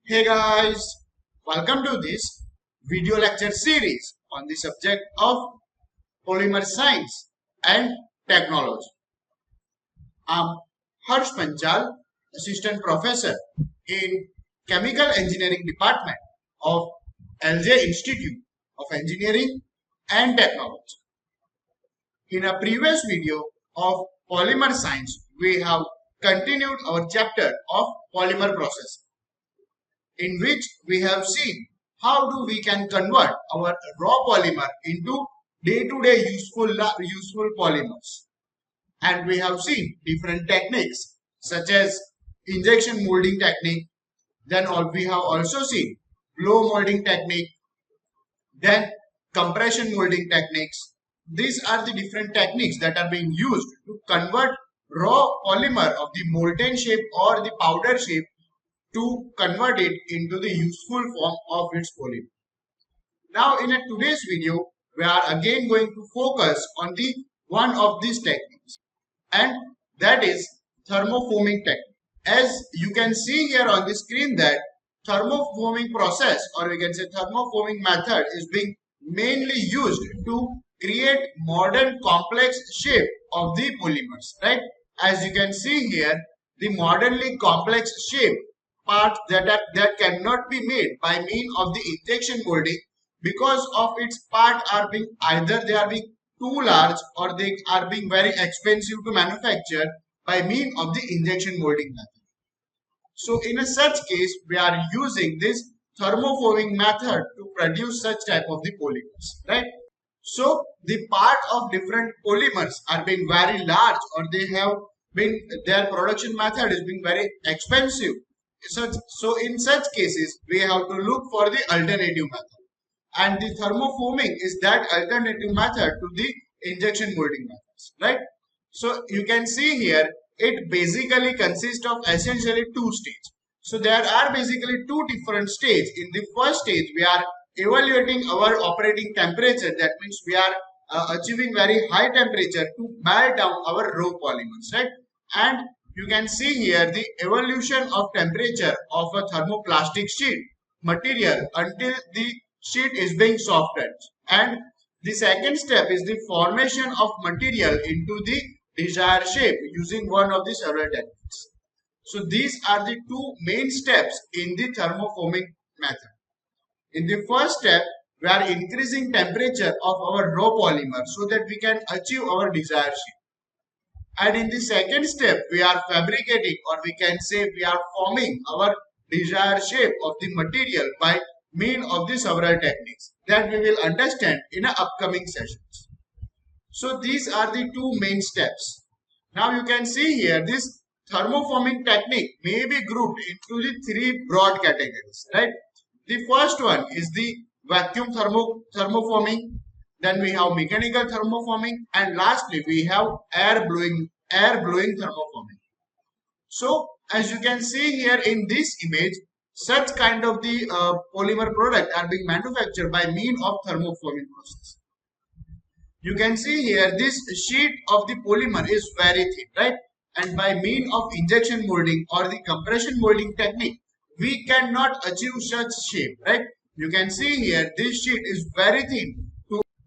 Hey guys, welcome to this video lecture series on the subject of polymer science and technology. I'm Harsh Panchal, Assistant Professor in Chemical Engineering Department of LJ Institute of Engineering and Technology. In a previous video of polymer science, we have continued our chapter of polymer process, in which we have seen how do we can convert our raw polymer into day-to-day useful polymers. And we have seen different techniques such as injection molding technique. Then we have also seen blow molding technique, then compression molding techniques. These are the different techniques that are being used to convert raw polymer of the molten shape or the powder shape to convert it into the useful form of its polymer. Now in today's video, we are again going to focus on the one of these techniques, and that is thermoforming technique. As you can see here on the screen, that thermoforming process, or we can say thermoforming method, is being mainly used to create modern complex shape of the polymers, right? As you can see here, the modernly complex shape parts that cannot be made by means of the injection molding, because of its part are being either they are being too large or they are being very expensive to manufacture by means of the injection molding method. So in a such case, we are using this thermoforming method to produce such type of the polymers, right? So the part of different polymers are being very large, or they have been, their production method is being very expensive. So in such cases, we have to look for the alternative method, and the thermoforming is that alternative method to the injection molding methods, right? So you can see here, it basically consists of essentially two stages. So there are basically two different stages. In the first stage, we are evaluating our operating temperature. That means we are achieving very high temperature to melt down our raw polymers, right? And you can see here the evolution of temperature of a thermoplastic sheet material until the sheet is being softened. And the second step is the formation of material into the desired shape using one of the several techniques. So these are the two main steps in the thermoforming method. In the first step, we are increasing temperature of our raw polymer so that we can achieve our desired shape. And in the second step, we are fabricating, or we can say we are forming our desired shape of the material by means of the several techniques that we will understand in the upcoming sessions. So these are the two main steps. Now you can see here, this thermoforming technique may be grouped into the three broad categories, right? The first one is the vacuum thermoforming. Then we have mechanical thermoforming, and lastly we have air blowing thermoforming. So as you can see here in this image, such kind of the polymer product are being manufactured by means of thermoforming process. You can see here this sheet of the polymer is very thin, right? And by means of injection molding or the compression molding technique, we cannot achieve such shape, right? You can see here this sheet is very thin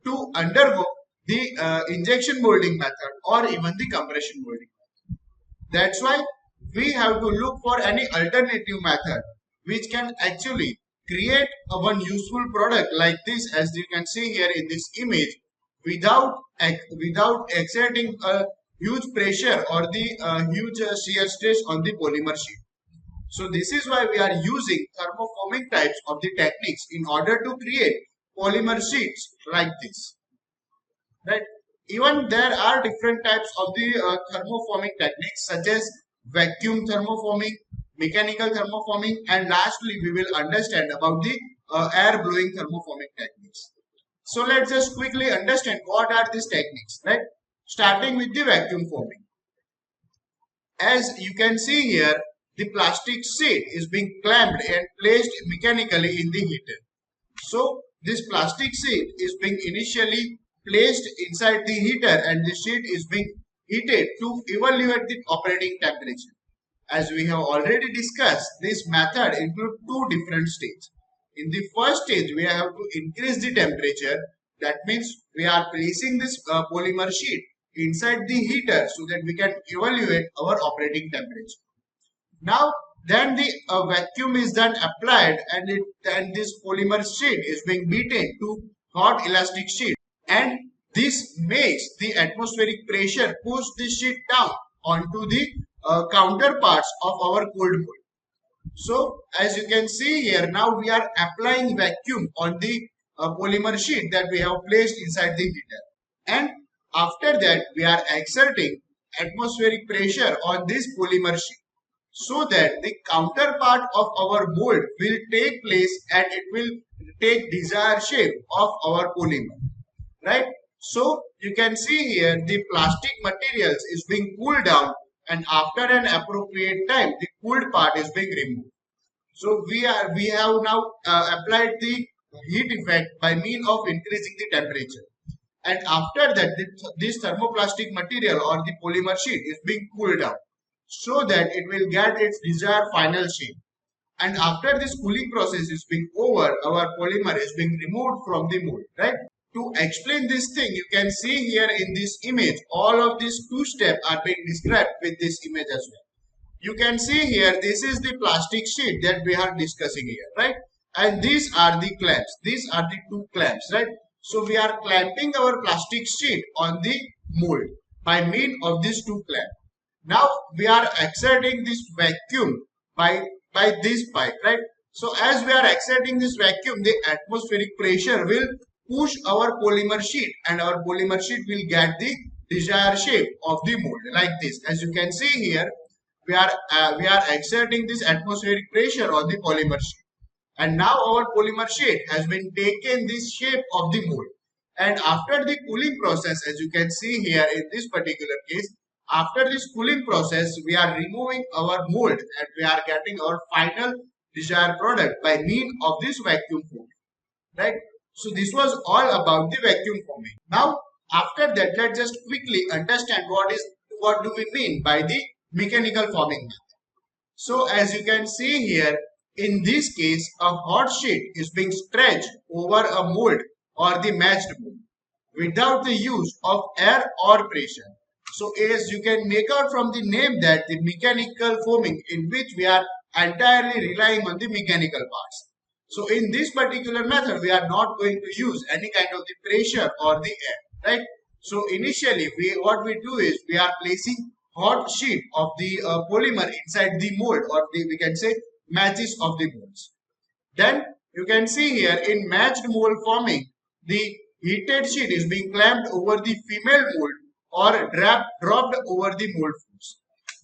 to undergo the injection molding method or even the compression molding method. That's why we have to look for any alternative method which can actually create one useful product like this, as you can see here in this image, without exerting a huge pressure or the huge shear stress on the polymer sheet. So this is why we are using thermoforming types of the techniques in order to create polymer sheets like this, right? Even there are different types of the thermoforming techniques such as vacuum thermoforming, mechanical thermoforming, and lastly we will understand about the air blowing thermoforming techniques. So let's just quickly understand what are these techniques, right? Starting with the vacuum forming. As you can see here, the plastic sheet is being clamped and placed mechanically in the heater. So this plastic sheet is being initially placed inside the heater, and the sheet is being heated to evaluate the operating temperature. as we have already discussed, this method includes two different stages. In the first stage, we have to increase the temperature. That means we are placing this polymer sheet inside the heater so that we can evaluate our operating temperature. Now, then the vacuum is then applied and this polymer sheet is being beaten to hot elastic sheet, and this makes the atmospheric pressure push the sheet down onto the counterparts of our cold mold. So as you can see here, now we are applying vacuum on the polymer sheet that we have placed inside the heater, and after that we are exerting atmospheric pressure on this polymer sheet so that the counterpart of our mold will take place and it will take desired shape of our polymer, right? So you can see here the plastic materials is being cooled down, and after an appropriate time the cooled part is being removed. So we have now applied the heat effect by means of increasing the temperature, and after that this thermoplastic material or the polymer sheet is being cooled down so that it will get its desired final shape. And after this cooling process is being over, our polymer is being removed from the mold, right? To explain this thing, you can see here in this image, all of these two steps are being described with this image as well. You can see here, this is the plastic sheet that we are discussing here, right? And these are the clamps. These are the two clamps, right? So we are clamping our plastic sheet on the mold by means of these two clamps. Now we are exerting this vacuum by this pipe, right? So as we are exerting this vacuum, the atmospheric pressure will push our polymer sheet, and our polymer sheet will get the desired shape of the mold like this. As you can see here, we are exerting this atmospheric pressure on the polymer sheet, and now our polymer sheet has been taken this shape of the mold. And after the cooling process, as you can see here in this particular case, after this cooling process, we are removing our mold and we are getting our final desired product by means of this vacuum forming, right? So this was all about the vacuum forming. Now after that, let's just quickly understand what do we mean by the mechanical forming method. So as you can see here, in this case, a hot sheet is being stretched over a mold or the matched mold without the use of air or pressure. So as you can make out from the name that the mechanical forming, in which we are entirely relying on the mechanical parts. So in this particular method, we are not going to use any kind of the pressure or the air, right? So initially, what we do is we are placing hot sheet of the polymer inside the mold, or we can say matches of the molds. Then you can see here in matched mold forming, the heated sheet is being clamped over the female mold or dropped over the mold force.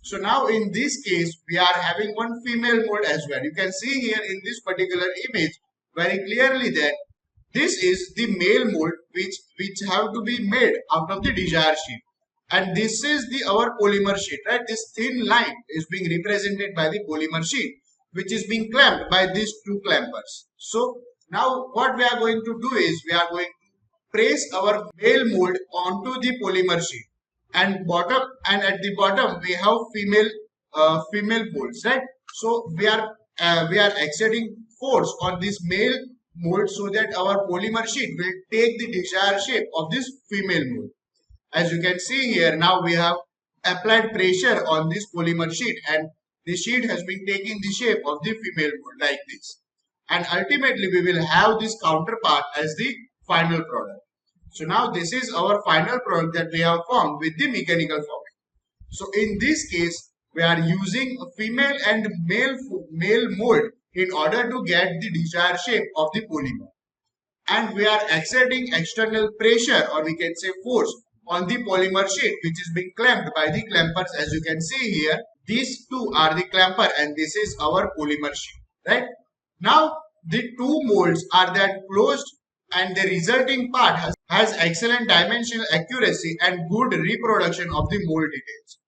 So now in this case, we are having one female mold as well. You can see here in this particular image very clearly that this is the male mold which have to be made out of the desired sheet. And this is our polymer sheet, right? This thin line is being represented by the polymer sheet, which is being clamped by these two clampers. So now what we are going to do is we are going to press our male mold onto the polymer sheet, and at the bottom we have female molds, right? So we are exerting force on this male mold so that our polymer sheet will take the desired shape of this female mold. As you can see here, now we have applied pressure on this polymer sheet, and the sheet has been taking the shape of the female mold like this. And ultimately we will have this counterpart as the final product. So now this is our final product that we have formed with the mechanical forming. So in this case, we are using a female and male mold in order to get the desired shape of the polymer. And we are exerting external pressure, or we can say force, on the polymer sheet, which is being clamped by the clampers. As you can see here, these two are the clamper and this is our polymer sheet, right? Now the two molds are then closed, and the resulting part has excellent dimensional accuracy and good reproduction of the mold details.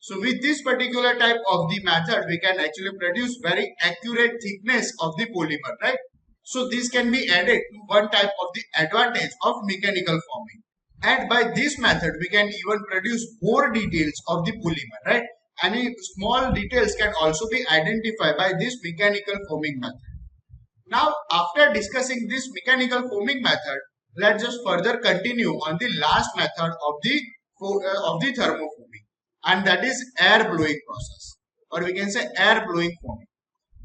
So with this particular type of the method, we can actually produce very accurate thickness of the polymer, right? So this can be added to one type of the advantage of mechanical forming. And by this method, we can even produce more details of the polymer, right? any small details can also be identified by this mechanical foaming method. Now, after discussing this mechanical foaming method, let's just further continue on the last method of the thermofoaming, and that is air blowing process, or we can say air blowing foaming.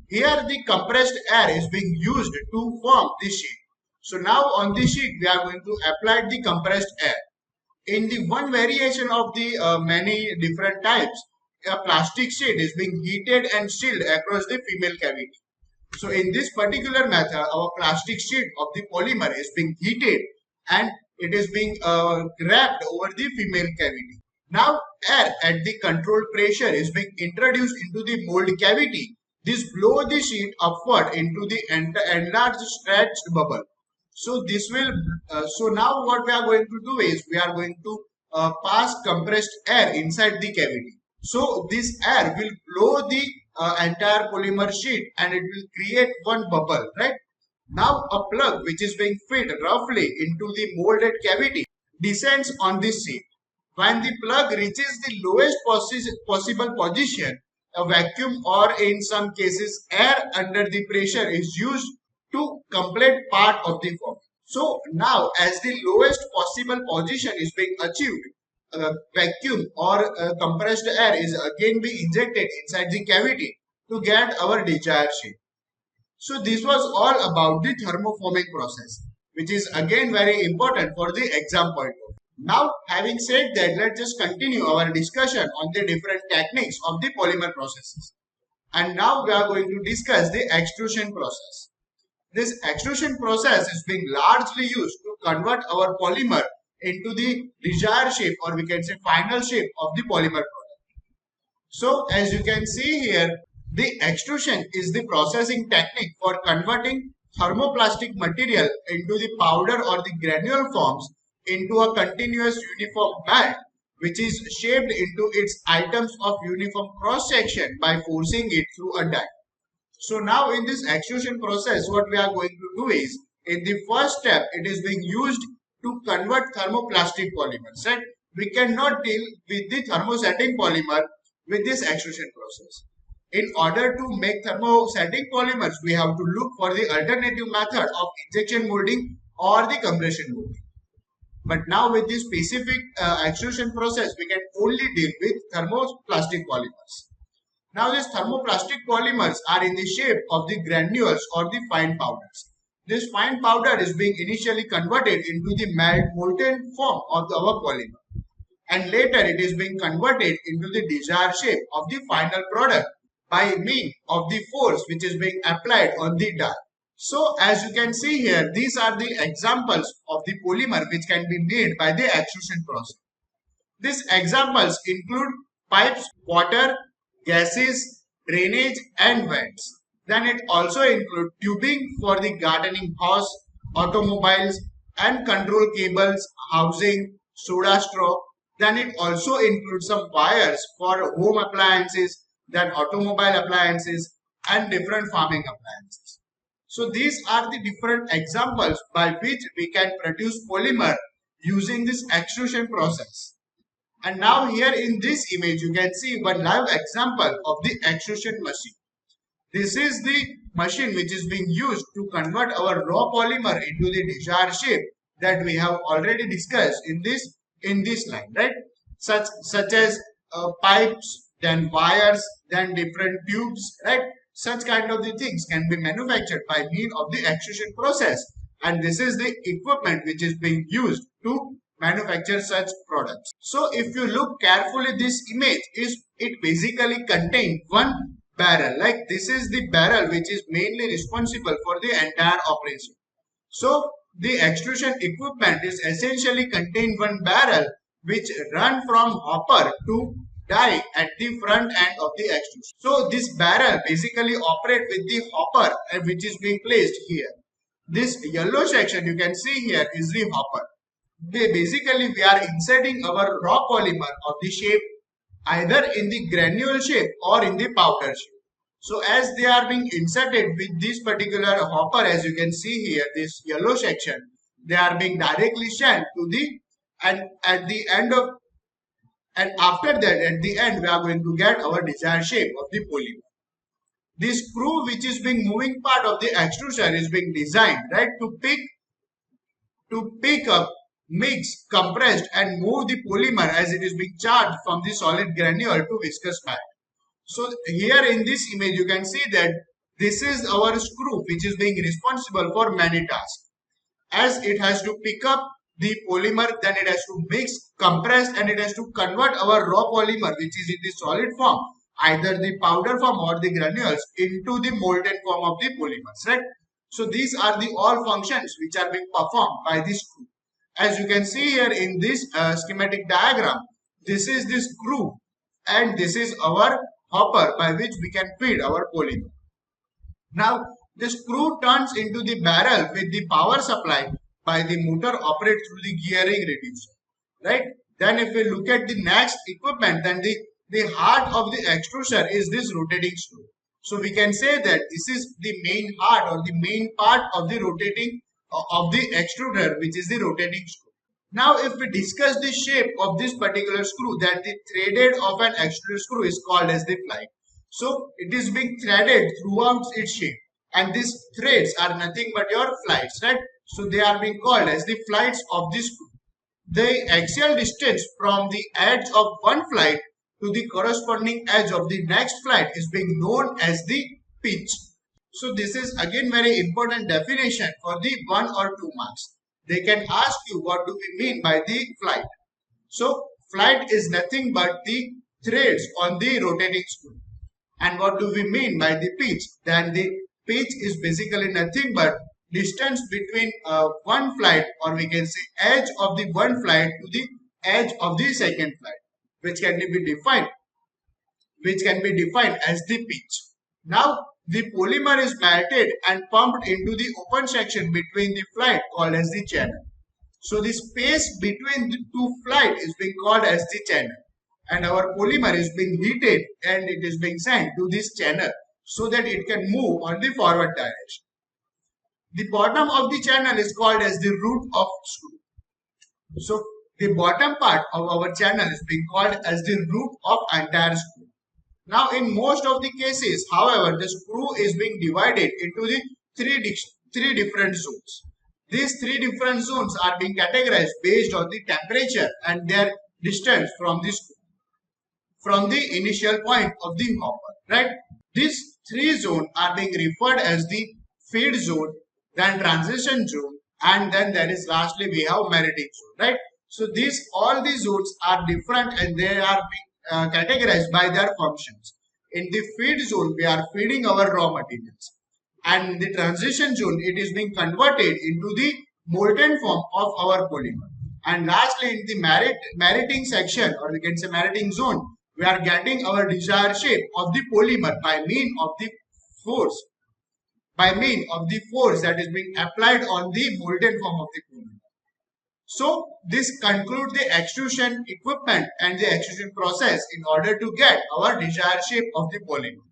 Here, the compressed air is being used to form the sheet. So now on this sheet, we are going to apply the compressed air. In the one variation of the many different types, a plastic sheet is being heated and sealed across the female cavity. So in this particular method, our plastic sheet of the polymer is being heated and it is being wrapped over the female cavity. Now air at the controlled pressure is being introduced into the mold cavity. This blows the sheet upward into the enlarged stretched bubble. So this will, so now what we are going to do is we are going to pass compressed air inside the cavity. So this air will blow the entire polymer sheet and it will create one bubble, right? Now a plug which is being fit roughly into the molded cavity descends on this sheet. When the plug reaches the lowest possible position, a vacuum or in some cases air under the pressure is used to complete part of the form. So now as the lowest possible position is being achieved, vacuum or compressed air is again be injected inside the cavity to get our desired shape. So this was all about the thermoforming process, which is again very important for the exam point of view. Now having said that, let's just continue our discussion on the different techniques of the polymer processes. And now we are going to discuss the extrusion process. This extrusion process is being largely used to convert our polymer into the desired shape, or we can say final shape of the polymer product. So as you can see here, the extrusion is the processing technique for converting thermoplastic material into the powder or the granule forms into a continuous uniform melt, which is shaped into its items of uniform cross section by forcing it through a die. So now in this extrusion process, what we are going to do is, in the first step, it is being used to convert thermoplastic polymers, right? We cannot deal with the thermosetting polymer with this extrusion process. In order to make thermosetting polymers, we have to look for the alternative method of injection molding or the compression molding. But now with this specific extrusion process, we can only deal with thermoplastic polymers. Now these thermoplastic polymers are in the shape of the granules or the fine powders. This fine powder is being initially converted into the molten form of our polymer, and later it is being converted into the desired shape of the final product by means of the force which is being applied on the die. So as you can see here, these are the examples of the polymer which can be made by the extrusion process. These examples include pipes, water, gases, drainage and vents. Then it also includes tubing for the gardening hose, automobiles and control cables, housing, soda straw. Then it also includes some wires for home appliances, then automobile appliances and different farming appliances. So these are the different examples by which we can produce polymer using this extrusion process. And now here in this image you can see one live example of the extrusion machine. This is the machine which is being used to convert our raw polymer into the desired shape that we have already discussed in this line, right? Such as pipes, then wires, then different tubes, right? Such kind of the things can be manufactured by means of the extrusion process, and this is the equipment which is being used to manufacture such products. So if you look carefully, this image it basically contains one barrel. Like this is the barrel which is mainly responsible for the entire operation. So the extrusion equipment is essentially contain one barrel which run from hopper to die at the front end of the extrusion. So this barrel basically operate with the hopper which is being placed here. This yellow section you can see here is the hopper. Basically we are inserting our raw polymer of the shape either in the granule shape or in the powder shape. So as they are being inserted with this particular hopper, as you can see here, this yellow section, they are being directly sent to the, and at the end of And after that, at the end, we are going to get our desired shape of the polymer. This screw which is being moving part of the extrusion is being designed, right, to pick up, mix, compressed and move the polymer as it is being charged from the solid granule to viscous mat. So here in this image you can see that this is our screw which is being responsible for many tasks. As it has to pick up the polymer, then it has to mix, compress and it has to convert our raw polymer which is in the solid form, either the powder form or the granules, into the molten form of the polymers, right? So these are the all functions which are being performed by this screw. As you can see here in this schematic diagram, this is the screw and this is our hopper by which we can feed our polymer. Now the screw turns into the barrel with the power supply by the motor operated through the gearing reducer, right? Then if we look at the next equipment, then the heart of the extruder is this rotating screw. So we can say that this is the main heart or the main part of the rotating of the extruder, which is the rotating screw. Now if we discuss the shape of this particular screw, then the threaded of an extruder screw is called as the flight. So it is being threaded throughout its shape, and these threads are nothing but your flights, right? So they are being called as the flights of this screw. The axial distance from the edge of one flight to the corresponding edge of the next flight is being known as the pitch. So this is again very important definition for the 1 or 2 marks. They can ask you what do we mean by the flight. So flight is nothing but the threads on the rotating screw. And what do we mean by the pitch? Then the pitch is basically nothing but distance between one flight, or we can say edge of the one flight to the edge of the second flight, which can be defined as the pitch. Now the polymer is melted and pumped into the open section between the flight called as the channel. So the space between the two flights is being called as the channel, and our polymer is being heated and it is being sent to this channel so that it can move on the forward direction. The bottom of the channel is called as the root of screw. So the bottom part of our channel is being called as the root of entire screw. Now in most of the cases, however, the screw is being divided into the three different zones. These three different zones are being categorized based on the temperature and their distance from the screw, from the initial point of the hopper, right? These three zones are being referred as the feed zone, then transition zone, and then there is lastly we have melting zone, right? So all these zones are different and they are being categorized by their functions. In the feed zone, we are feeding our raw materials, and in the transition zone, it is being converted into the molten form of our polymer. And lastly, in the melting section, or we can say melting zone, we are getting our desired shape of the polymer by means of the force that is being applied on the molten form of the polymer. So this concludes the extrusion equipment and the extrusion process in order to get our desired shape of the polymer.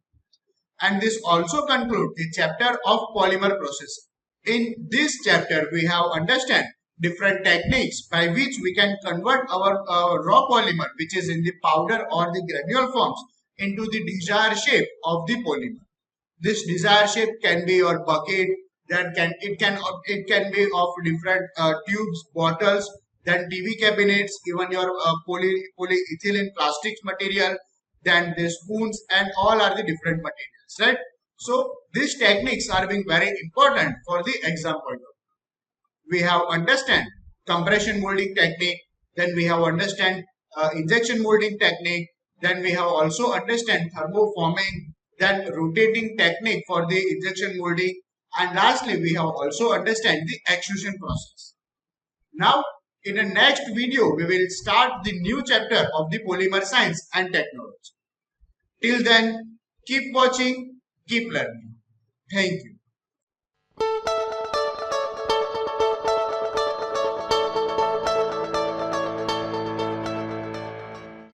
And this also concludes the chapter of polymer processing. In this chapter, we have understand different techniques by which we can convert our raw polymer, which is in the powder or the granule forms, into the desired shape of the polymer. This desired shape can be your bucket, then it can be of different tubes, bottles, then TV cabinets, even your polyethylene plastics material, then the spoons, and all are the different materials, right? So these techniques are being very important for the exam point of view. We have understand compression molding technique, then we have understand injection molding technique, then we have also understand thermoforming, then rotating technique for the injection molding, and lastly we have also understand the extrusion process. Now in the next video we will start the new chapter of the polymer science and technology. Till then, keep watching, keep learning. Thank you.